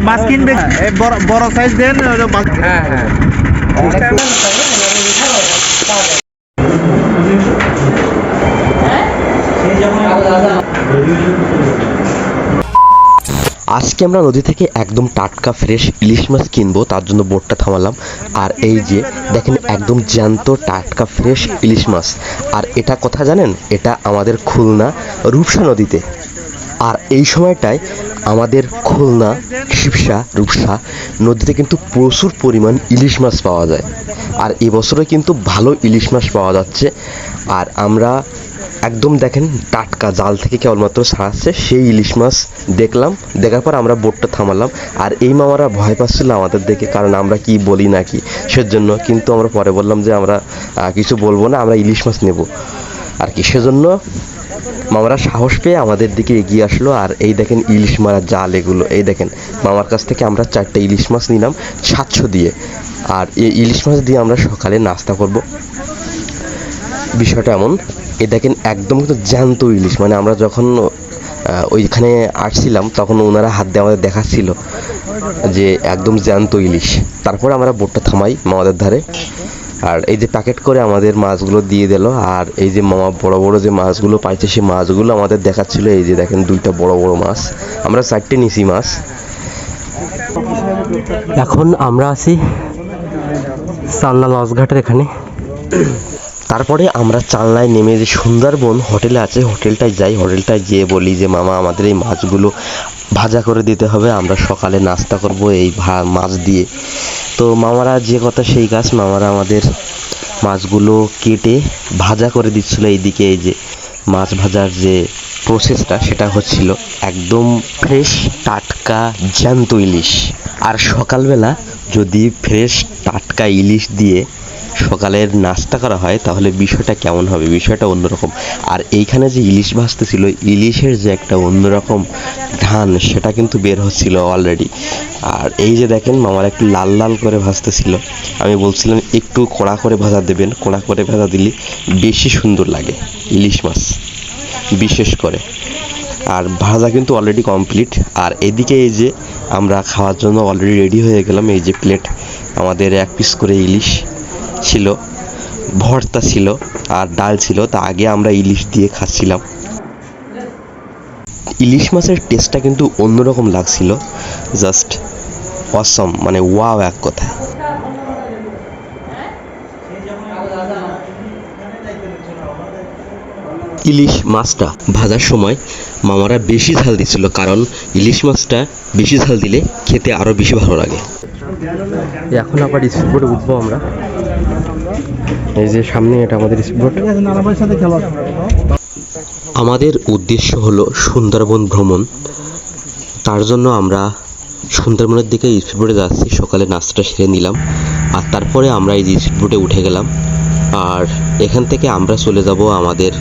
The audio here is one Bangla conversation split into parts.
মাছ কিনবে বড় বড় সাইজ দেন। হ্যাঁ হ্যাঁ আজকে আমরা নদী থেকে একদম টাটকা ফ্রেশ ইলিশ মাছ কিনবো, তার জন্য বোটটা থামালাম। আর এই যে দেখেন একদম জ্যান্ত টাটকা ফ্রেশ ইলিশ মাছ। আর এটা কথা জানেন, এটা আমাদের খুলনা রূপসা নদীতে। আর এই সময়টায় আমাদের খুলনা রূপসা নদীতে কিন্তু প্রচুর পরিমাণ ইলিশ মাছ পাওয়া যায়। আর এবছরে কিন্তু ভালো ইলিশ মাছ পাওয়া যাচ্ছে। আর আমরা একদম দেখেন টাটকা জাল থেকে কেবলমাত্র ছাড়াচ্ছে সেই ইলিশ মাছ দেখলাম। দেখার পর আমরা বোটটা থামালাম। আর এই মামারা ভয় পাচ্ছিল আমাদের দেখে, কারণ আমরা কি বলি নাকি সেজন্য। কিন্তু আমরা পরে বললাম যে আমরা কিছু বলবো না, আমরা ইলিশ মাছ নেব আর কি। সেজন্য মামারা সাহস পেয়ে আমাদের দিকে এগিয়ে আসলো। আর এই দেখেন ইলিশ মারা জাল এগুলো, এই দেখেন মামার কাছ থেকে আমরা 4টে ইলিশ মাছ নিলাম 700 দিয়ে। আর এই ইলিশ মাছ দিয়ে আমরা সকালে নাস্তা করব। বিষয়টা এমন, এ দেখেন একদম কিন্তু জ্যান্ত ইলিশ। মানে আমরা যখন ওইখানে আসছিলাম তখন ওনারা হাত দিয়ে আমাদের দেখাচ্ছিল যে একদম জ্যান্ত ইলিশ। তারপরে আমরা বোটটা থামাই মামাদের ধারে। আর এই যে প্যাকেট করে আমাদের মাছগুলো দিয়ে দিল। আর এই যে মামা বড় বড় যে মাছগুলো পাইছে সেই মাছগুলো আমাদের দেখাচ্ছিল। এই যে দেখেন 2টা বড় বড় মাছ, আমরা 4টে নিছি মাছ। এখন আমরা আছি চালনা লঞ্চঘাটের এখানে। তারপরে আমরা চালনায় নেমে যে সুন্দরবন হোটেলে আছে হোটেলটায় যাই। হোটেলটায় গিয়ে বলি যে মামা আমাদের এই মাছগুলো ভাজা করে দিতে হবে, আমরা সকালে নাস্তা করব এই মাছ দিয়ে। তো মামারা যে কথা সেই কাজ, মামারা আমাদের মাছগুলো কেটে ভাজা করে দিচ্ছিল। এইদিকে এই যে মাছ ভাজার যে প্রসেসটা সেটা হচ্ছিল একদম ফ্রেশ টাটকা জ্যান্ত ইলিশ। আর সকালবেলা যদি ফ্রেশ টাটকা ইলিশ দিয়ে সকালের নাস্তা করা হয় তাহলে বিষয়টা কেমন হবে, বিষয়টা অন্যরকম। আর এইখানে যে ইলিশ ভাজতেছিল, ইলিশের যে একটা অন্যরকম ঘ্রাণ সেটা কিন্তু বের হচ্ছিল অলরেডি। আর এই যে দেখেন মামার একটু লাল লাল করে ভাজতেছিল। আমি বলছিলাম একটু কড়া করে ভাজা দেবেন, কড়া করে ভাজা দিলে বেশি সুন্দর লাগে ইলিশ মাছ বিশেষ করে। আর ভাজা কিন্তু অলরেডি কমপ্লিট। আর এদিকে এই যে আমরা খাওয়ার জন্য অলরেডি রেডি হয়ে গেলাম। এই যে প্লেট আমাদের 1 পিস করে ইলিশ ছিল, ভর্তা ছিল আর ডাল ছিল। তা আগে আমরা ইলিশ দিয়ে খাচ্ছিলাম। ইলিশ মাছের টেস্টটা কিন্তু অন্যরকম লাগছিল, জাস্ট অসম, মানে ওয়াও এক কথায়। ইলিশ মাছটা ভাজার সময় মামারা বেশি ঝাল দিচ্ছিল, কারণ ইলিশ মাছটা বেশি ঝাল দিলে খেতে আরও বেশি ভালো লাগে। এখন আবার স্পিডবোটে উঠবো আমরা। এই যে সামনে এটা আমাদের স্পিডবোট। আমাদের উদ্দেশ্য হলো সুন্দরবন ভ্রমণ। তার জন্য আমরা সুন্দরবনের দিকে স্পিডবোটে যাচ্ছি। সকালে নাস্তাটা সেরে নিলাম আর তারপরে আমরা এই স্পিডবোটে উঠে গেলাম। আর এখান থেকে আমরা চলে যাব আমাদের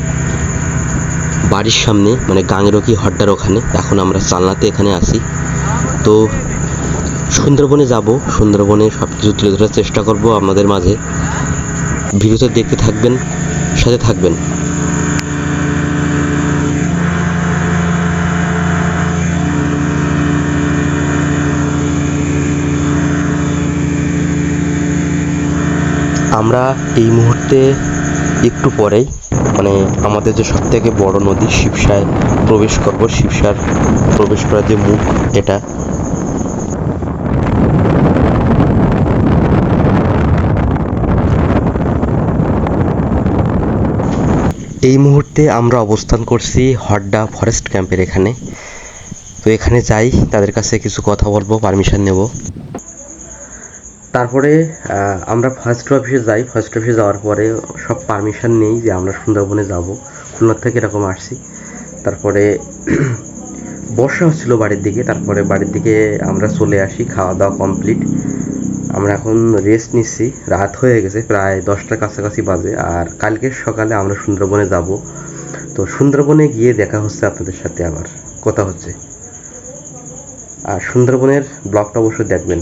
বাড়ির সামনে, মানে গাংরকি হড্ডার ওখানে। এখন আমরা চালনাতে এখানে আছি। তো সুন্দরবনে যাব, সুন্দরবনে সব কিছু তুলে ধরার চেষ্টা করব আপনাদের মাঝে। ভিডিওতে দেখতে থাকবেন, সাথে থাকবেন। আমরা এই মুহূর্তে একটু পরেই মানে আমাদের যে সবথেকে বড় নদী শিবসায় প্রবেশ করব। শিবসার প্রবেশ করার যে মুখ এটা। এই মুহূর্তে আমরা অবস্থান করছি হড্ডা ফরেস্ট ক্যাম্পের এখানে। তো এখানে যাই, তাদের কাছে কিছু কথা বলবো, পারমিশন নেব। তারপরে আমরা ফরেস্ট অফিসে যাই। ফরেস্ট অফিসে যাওয়ার পরে সব পারমিশন নেই যে আমরা সুন্দরবনে যাব। খুলনা থেকে এরকম আসছি। তারপরে বর্ষা হচ্ছিল বাড়ির দিকে। তারপরে বাড়ির দিকে আমরা চলে আসি, খাওয়া দাওয়া কমপ্লিট। আমরা এখন রেস্ট নিচ্ছি। রাত হয়ে গেছে, প্রায় 10টার কাছাকাছি বাজে। আর কালকে সকালে আমরা সুন্দরবনে যাব। তো সুন্দরবনে গিয়ে দেখা হচ্ছে আপনাদের সাথে, আবার কথা হচ্ছে। আর সুন্দরবনের ব্লগটা অবশ্যই দেখবেন।